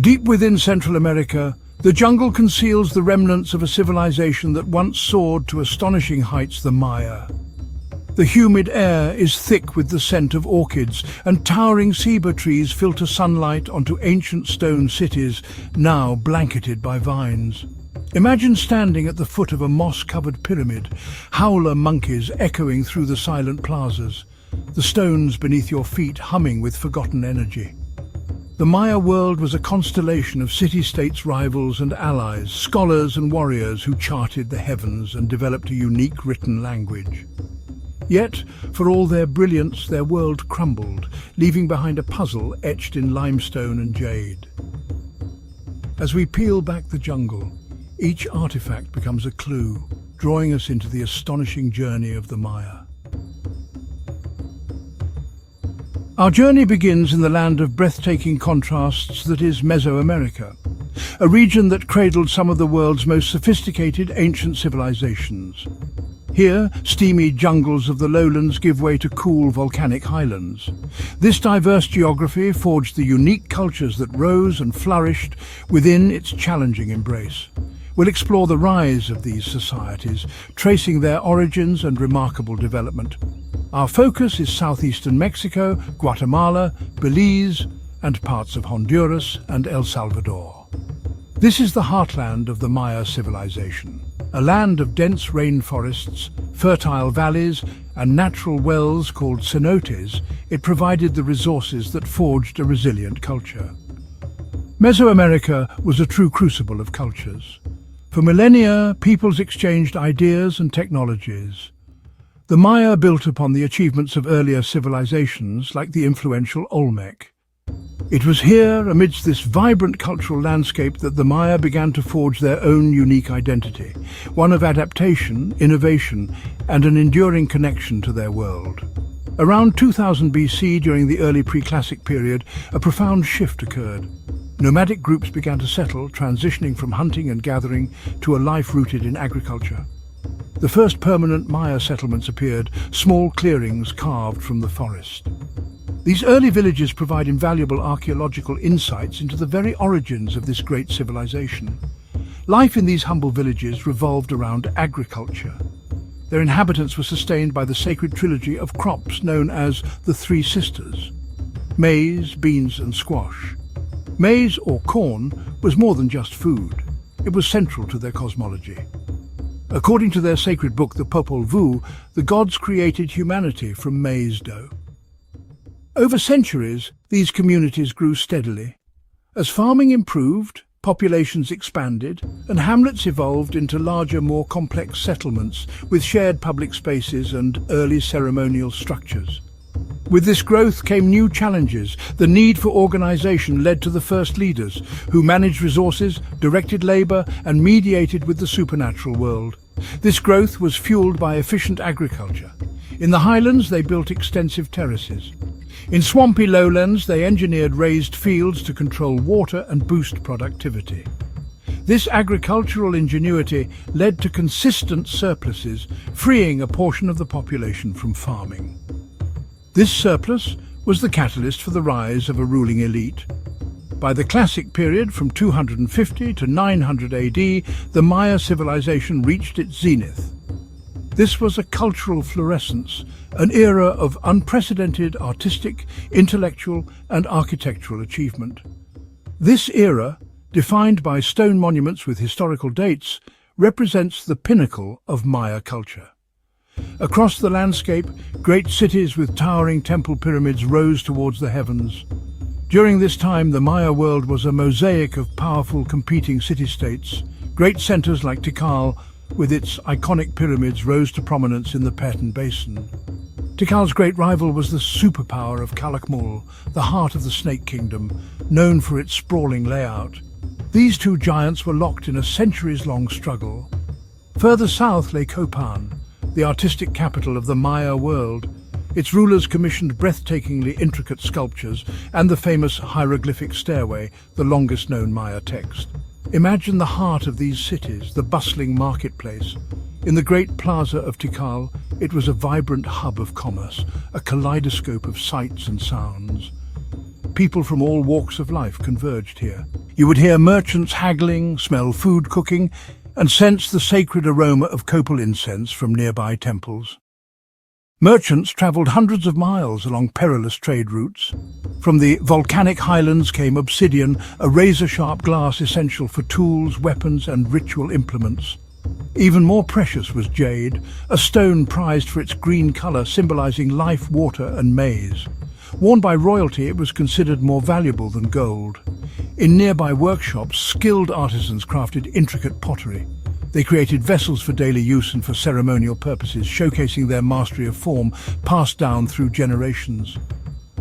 Deep within Central America, the jungle conceals the remnants of a civilization that once soared to astonishing heights, the Maya. The humid air is thick with the scent of orchids, and towering ceiba trees filter sunlight onto ancient stone cities, now blanketed by vines. Imagine standing at the foot of a moss-covered pyramid, howler monkeys echoing through the silent plazas, the stones beneath your feet humming with forgotten energy. The Maya world was a constellation of city-states, rivals and allies, scholars and warriors who charted the heavens and developed a unique written language. Yet, for all their brilliance, their world crumbled, leaving behind a puzzle etched in limestone and jade. As we peel back the jungle, each artifact becomes a clue, drawing us into the astonishing journey of the Maya. Our journey begins in the land of breathtaking contrasts that is Mesoamerica, a region that cradled some of the world's most sophisticated ancient civilizations. Here, steamy jungles of the lowlands give way to cool volcanic highlands. This diverse geography forged the unique cultures that rose and flourished within its challenging embrace. We'll explore the rise of these societies, tracing their origins and remarkable development. Our focus is southeastern Mexico, Guatemala, Belize, and parts of Honduras and El Salvador. This is the heartland of the Maya civilization, a land of dense rainforests, fertile valleys, and natural wells called cenotes. It provided the resources that forged a resilient culture. Mesoamerica was a true crucible of cultures. For millennia, peoples exchanged ideas and technologies. The Maya built upon the achievements of earlier civilizations like the influential Olmec. It was here, amidst this vibrant cultural landscape, that the Maya began to forge their own unique identity, one of adaptation, innovation, and an enduring connection to their world. Around 2000 BC, during the early pre-classic period, a profound shift occurred. Nomadic groups began to settle, transitioning from hunting and gathering to a life rooted in agriculture. The first permanent Maya settlements appeared, small clearings carved from the forest. These early villages provide invaluable archaeological insights into the very origins of this great civilization. Life in these humble villages revolved around agriculture. Their inhabitants were sustained by the sacred trilogy of crops known as the Three Sisters: maize, beans and squash. Maize, or corn, was more than just food. It was central to their cosmology. According to their sacred book, the Popol Vuh, the gods created humanity from maize dough. Over centuries, these communities grew steadily. As farming improved, populations expanded, and hamlets evolved into larger, more complex settlements with shared public spaces and early ceremonial structures. With this growth came new challenges. The need for organization led to the first leaders, who managed resources, directed labor, and mediated with the supernatural world. This growth was fueled by efficient agriculture. In the highlands, they built extensive terraces. In swampy lowlands, they engineered raised fields to control water and boost productivity. This agricultural ingenuity led to consistent surpluses, freeing a portion of the population from farming. This surplus was the catalyst for the rise of a ruling elite. By the classic period, from 250 to 900 AD, the Maya civilization reached its zenith. This was a cultural florescence, an era of unprecedented artistic, intellectual, and architectural achievement. This era, defined by stone monuments with historical dates, represents the pinnacle of Maya culture. Across the landscape, great cities with towering temple pyramids rose towards the heavens. During this time, the Maya world was a mosaic of powerful competing city-states. Great centers like Tikal, with its iconic pyramids, rose to prominence in the Petén Basin. Tikal's great rival was the superpower of Calakmul, the heart of the Snake Kingdom, known for its sprawling layout. These two giants were locked in a centuries-long struggle. Further south lay Copan, the artistic capital of the Maya world. Its rulers commissioned breathtakingly intricate sculptures and the famous hieroglyphic stairway, the longest known Maya text. Imagine the heart of these cities, the bustling marketplace. In the great plaza of Tikal, it was a vibrant hub of commerce, a kaleidoscope of sights and sounds. People from all walks of life converged here. You would hear merchants haggling, smell food cooking, and sense the sacred aroma of copal incense from nearby temples. Merchants travelled hundreds of miles along perilous trade routes. From the volcanic highlands came obsidian, a razor-sharp glass essential for tools, weapons, and ritual implements. Even more precious was jade, a stone prized for its green colour symbolising life, water, and maize. Worn by royalty, it was considered more valuable than gold. In nearby workshops, skilled artisans crafted intricate pottery. They created vessels for daily use and for ceremonial purposes, showcasing their mastery of form passed down through generations.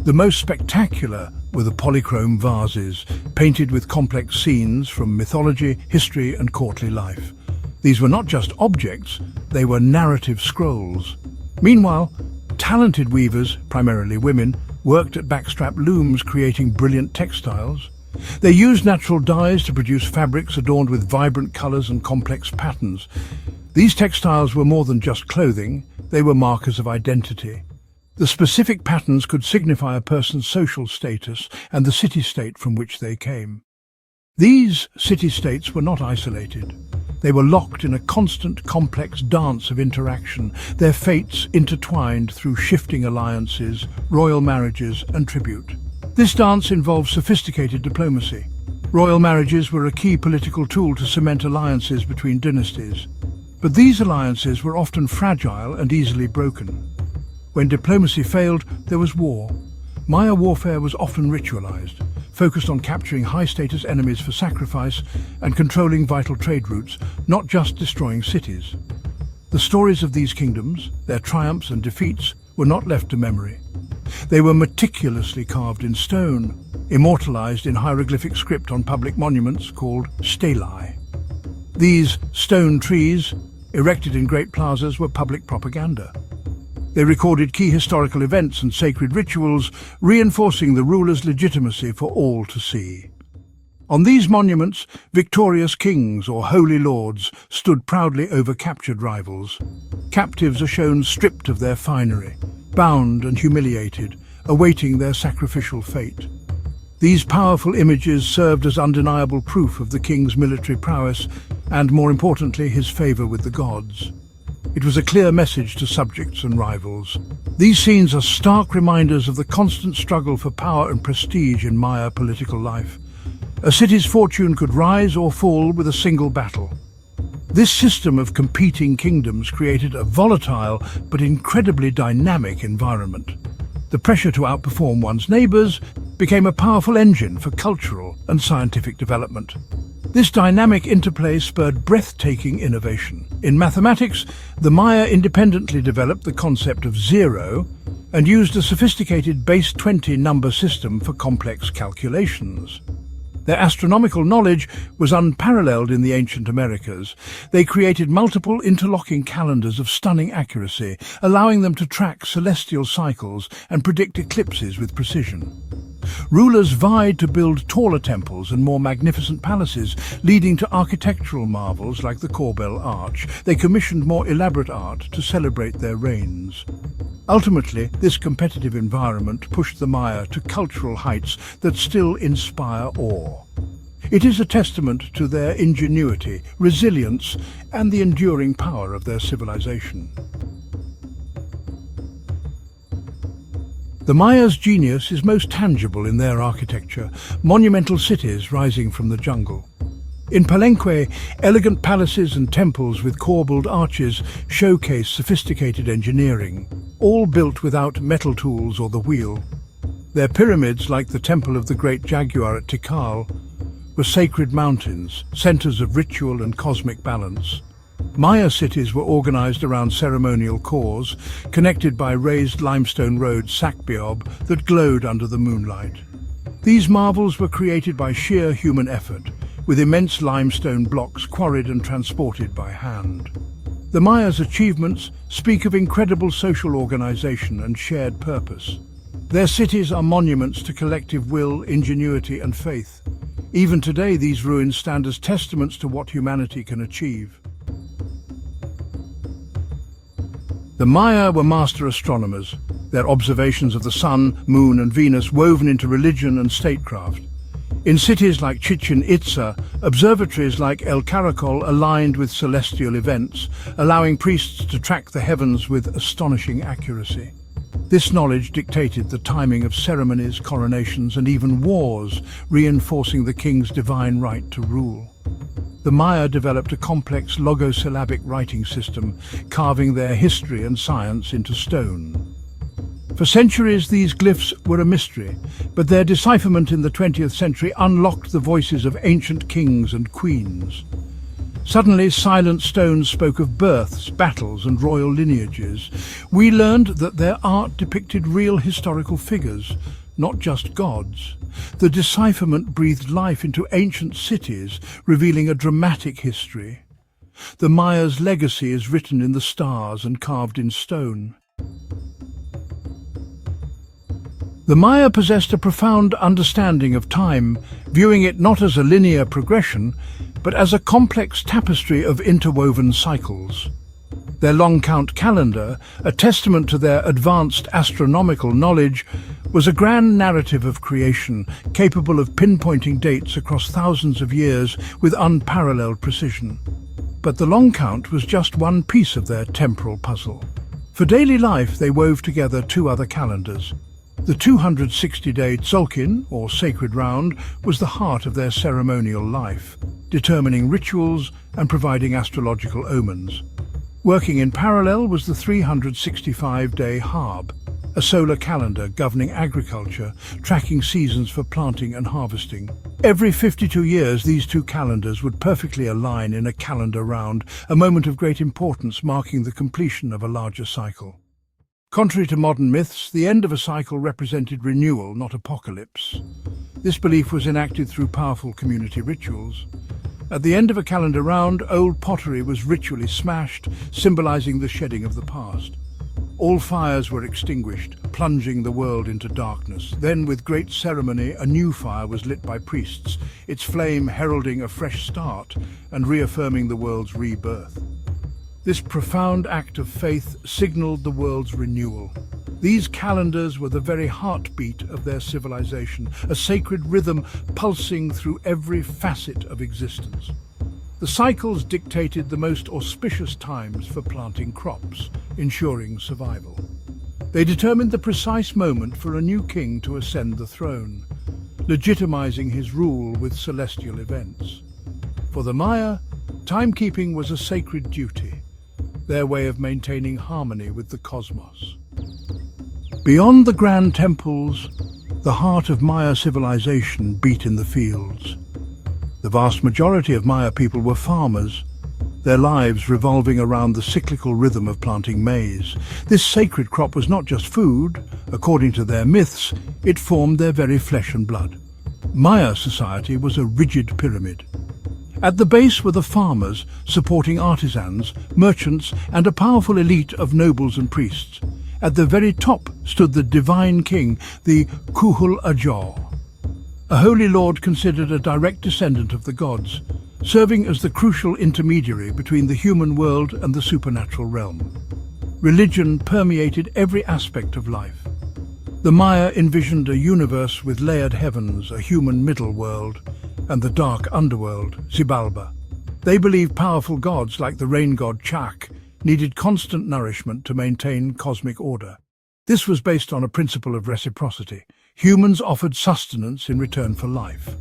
The most spectacular were the polychrome vases, painted with complex scenes from mythology, history, and courtly life. These were not just objects, they were narrative scrolls. Meanwhile, talented weavers, primarily women, worked at backstrap looms creating brilliant textiles. They used natural dyes to produce fabrics adorned with vibrant colours and complex patterns. These textiles were more than just clothing, they were markers of identity. The specific patterns could signify a person's social status and the city-state from which they came. These city-states were not isolated. They were locked in a constant, complex dance of interaction, their fates intertwined through shifting alliances, royal marriages, and tribute. This dance involved sophisticated diplomacy. Royal marriages were a key political tool to cement alliances between dynasties. But these alliances were often fragile and easily broken. When diplomacy failed, there was war. Maya warfare was often ritualized, focused on capturing high-status enemies for sacrifice and controlling vital trade routes, not just destroying cities. The stories of these kingdoms, their triumphs and defeats, were not left to memory. They were meticulously carved in stone, immortalized in hieroglyphic script on public monuments called stelae. These stone trees, erected in great plazas, were public propaganda. They recorded key historical events and sacred rituals, reinforcing the ruler's legitimacy for all to see. On these monuments, victorious kings or holy lords stood proudly over captured rivals. Captives are shown stripped of their finery, bound and humiliated, awaiting their sacrificial fate. These powerful images served as undeniable proof of the king's military prowess and, more importantly, his favour with the gods. It was a clear message to subjects and rivals. These scenes are stark reminders of the constant struggle for power and prestige in Maya political life. A city's fortune could rise or fall with a single battle. This system of competing kingdoms created a volatile but incredibly dynamic environment. The pressure to outperform one's neighbours became a powerful engine for cultural and scientific development. This dynamic interplay spurred breathtaking innovation. In mathematics, the Maya independently developed the concept of zero and used a sophisticated base 20 number system for complex calculations. Their astronomical knowledge was unparalleled in the ancient Americas. They created multiple interlocking calendars of stunning accuracy, allowing them to track celestial cycles and predict eclipses with precision. Rulers vied to build taller temples and more magnificent palaces, leading to architectural marvels like the Corbel Arch. They commissioned more elaborate art to celebrate their reigns. Ultimately, this competitive environment pushed the Maya to cultural heights that still inspire awe. It is a testament to their ingenuity, resilience, and the enduring power of their civilization. The Maya's genius is most tangible in their architecture, monumental cities rising from the jungle. In Palenque, elegant palaces and temples with corbelled arches showcase sophisticated engineering, all built without metal tools or the wheel. Their pyramids, like the Temple of the Great Jaguar at Tikal, were sacred mountains, centers of ritual and cosmic balance. Maya cities were organized around ceremonial cores, connected by raised limestone roads, Sakbiob, that glowed under the moonlight. These marvels were created by sheer human effort, with immense limestone blocks quarried and transported by hand. The Maya's achievements speak of incredible social organization and shared purpose. Their cities are monuments to collective will, ingenuity, and faith. Even today, these ruins stand as testaments to what humanity can achieve. The Maya were master astronomers, their observations of the sun, moon, and Venus woven into religion and statecraft. In cities like Chichen Itza, observatories like El Caracol aligned with celestial events, allowing priests to track the heavens with astonishing accuracy. This knowledge dictated the timing of ceremonies, coronations, and even wars, reinforcing the king's divine right to rule. The Maya developed a complex logosyllabic writing system, carving their history and science into stone. For centuries, these glyphs were a mystery, but their decipherment in the 20th century unlocked the voices of ancient kings and queens. Suddenly, silent stones spoke of births, battles, and royal lineages. We learned that their art depicted real historical figures, not just gods. The decipherment breathed life into ancient cities, revealing a dramatic history. The Maya's legacy is written in the stars and carved in stone. The Maya possessed a profound understanding of time, viewing it not as a linear progression, but as a complex tapestry of interwoven cycles. Their long-count calendar, a testament to their advanced astronomical knowledge, was a grand narrative of creation, capable of pinpointing dates across thousands of years with unparalleled precision. But the long count was just one piece of their temporal puzzle. For daily life, they wove together two other calendars. The 260-day Tzolk'in, or sacred round, was the heart of their ceremonial life, determining rituals and providing astrological omens. Working in parallel was the 365-day Harb, a solar calendar governing agriculture, tracking seasons for planting and harvesting. Every 52 years, these two calendars would perfectly align in a calendar round, a moment of great importance marking the completion of a larger cycle. Contrary to modern myths, the end of a cycle represented renewal, not apocalypse. This belief was enacted through powerful community rituals. At the end of a calendar round, old pottery was ritually smashed, symbolizing the shedding of the past. All fires were extinguished, plunging the world into darkness. Then, with great ceremony, a new fire was lit by priests, its flame heralding a fresh start and reaffirming the world's rebirth. This profound act of faith signaled the world's renewal. These calendars were the very heartbeat of their civilization, a sacred rhythm pulsing through every facet of existence. The cycles dictated the most auspicious times for planting crops, ensuring survival. They determined the precise moment for a new king to ascend the throne, legitimizing his rule with celestial events. For the Maya, timekeeping was a sacred duty, their way of maintaining harmony with the cosmos. Beyond the grand temples, the heart of Maya civilization beat in the fields. The vast majority of Maya people were farmers, their lives revolving around the cyclical rhythm of planting maize. This sacred crop was not just food. According to their myths, it formed their very flesh and blood. Maya society was a rigid pyramid. At the base were the farmers, supporting artisans, merchants, and a powerful elite of nobles and priests. At the very top stood the divine king, the Kuhul Ajor, a holy lord considered a direct descendant of the gods, serving as the crucial intermediary between the human world and the supernatural realm. Religion permeated every aspect of life. The Maya envisioned a universe with layered heavens, a human middle world, and the dark underworld, Xibalba. They believed powerful gods like the rain god Chak needed constant nourishment to maintain cosmic order. This was based on a principle of reciprocity. Humans offered sustenance in return for life.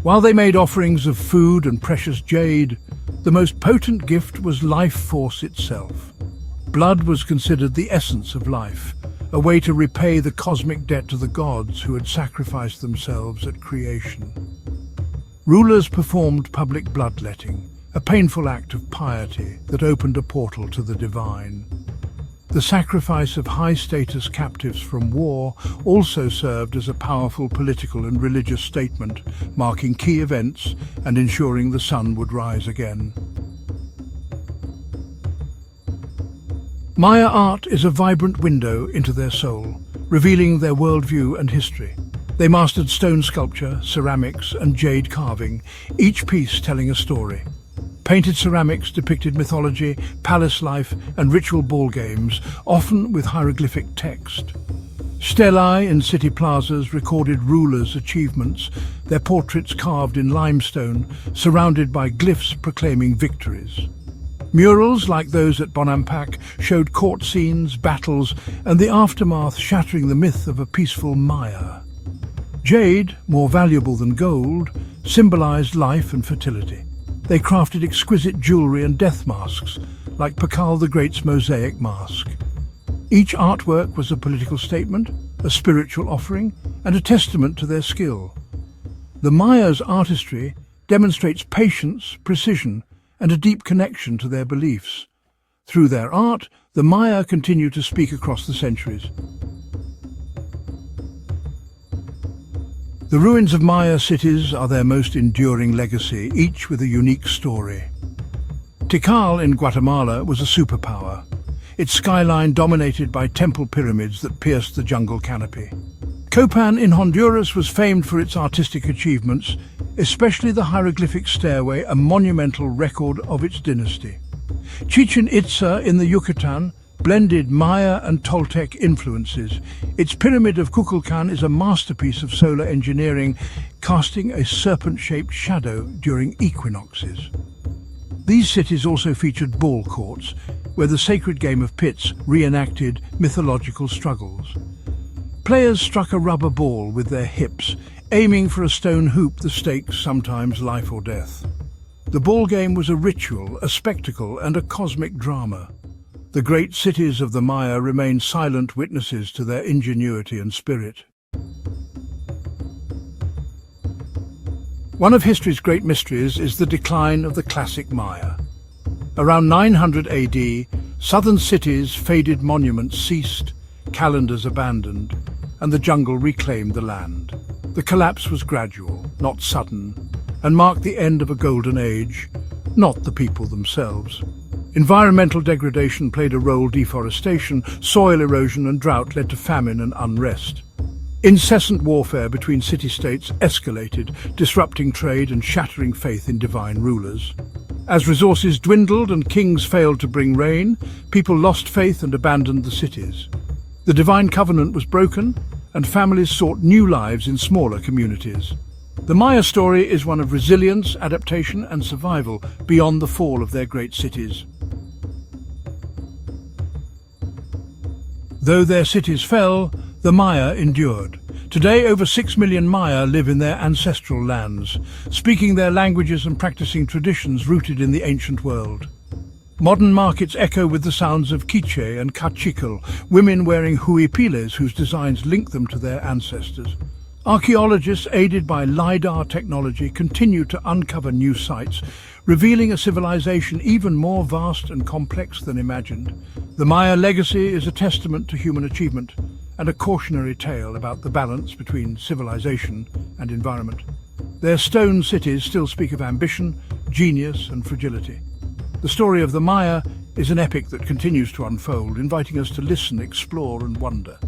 While they made offerings of food and precious jade, the most potent gift was life force itself. Blood was considered the essence of life, a way to repay the cosmic debt to the gods who had sacrificed themselves at creation. Rulers performed public bloodletting, a painful act of piety that opened a portal to the divine. The sacrifice of high-status captives from war also served as a powerful political and religious statement, marking key events and ensuring the sun would rise again. Maya art is a vibrant window into their soul, revealing their worldview and history. They mastered stone sculpture, ceramics, and jade carving, each piece telling a story. Painted ceramics depicted mythology, palace life, and ritual ball games, often with hieroglyphic text. Stelae in city plazas recorded rulers' achievements, their portraits carved in limestone, surrounded by glyphs proclaiming victories. Murals like those at Bonampak showed court scenes, battles, and the aftermath, shattering the myth of a peaceful Maya. Jade, more valuable than gold, symbolized life and fertility. They crafted exquisite jewelry and death masks, like Pakal the Great's mosaic mask. Each artwork was a political statement, a spiritual offering, and a testament to their skill. The Maya's artistry demonstrates patience, precision, and a deep connection to their beliefs. Through their art, the Maya continue to speak across the centuries. The ruins of Maya cities are their most enduring legacy, each with a unique story. Tikal in Guatemala was a superpower, its skyline dominated by temple pyramids that pierced the jungle canopy. Copan in Honduras was famed for its artistic achievements, especially the hieroglyphic stairway, a monumental record of its dynasty. Chichen Itza in the Yucatan blended Maya and Toltec influences. Its pyramid of Kukulkan is a masterpiece of solar engineering, casting a serpent-shaped shadow during equinoxes. These cities also featured ball courts, where the sacred game of pits reenacted mythological struggles. Players struck a rubber ball with their hips, aiming for a stone hoop, the stakes sometimes life or death. The ball game was a ritual, a spectacle, and a cosmic drama. The great cities of the Maya remain silent witnesses to their ingenuity and spirit. One of history's great mysteries is the decline of the classic Maya. Around 900 AD, southern cities' faded monuments ceased, calendars abandoned, and the jungle reclaimed the land. The collapse was gradual, not sudden, and marked the end of a golden age, not the people themselves. Environmental degradation played a role. Deforestation, soil erosion and drought led to famine and unrest. Incessant warfare between city-states escalated, disrupting trade and shattering faith in divine rulers. As resources dwindled and kings failed to bring rain, people lost faith and abandoned the cities. The divine covenant was broken, and families sought new lives in smaller communities. The Maya story is one of resilience, adaptation, and survival beyond the fall of their great cities. Though their cities fell, the Maya endured. Today, over 6 million Maya live in their ancestral lands, speaking their languages and practicing traditions rooted in the ancient world. Modern markets echo with the sounds of quiche and kachikal, women wearing huipiles whose designs link them to their ancestors. Archaeologists, aided by LiDAR technology, continue to uncover new sites, revealing a civilization even more vast and complex than imagined. The Maya legacy is a testament to human achievement and a cautionary tale about the balance between civilization and environment. Their stone cities still speak of ambition, genius, and fragility. The story of the Maya is an epic that continues to unfold, inviting us to listen, explore, and wonder.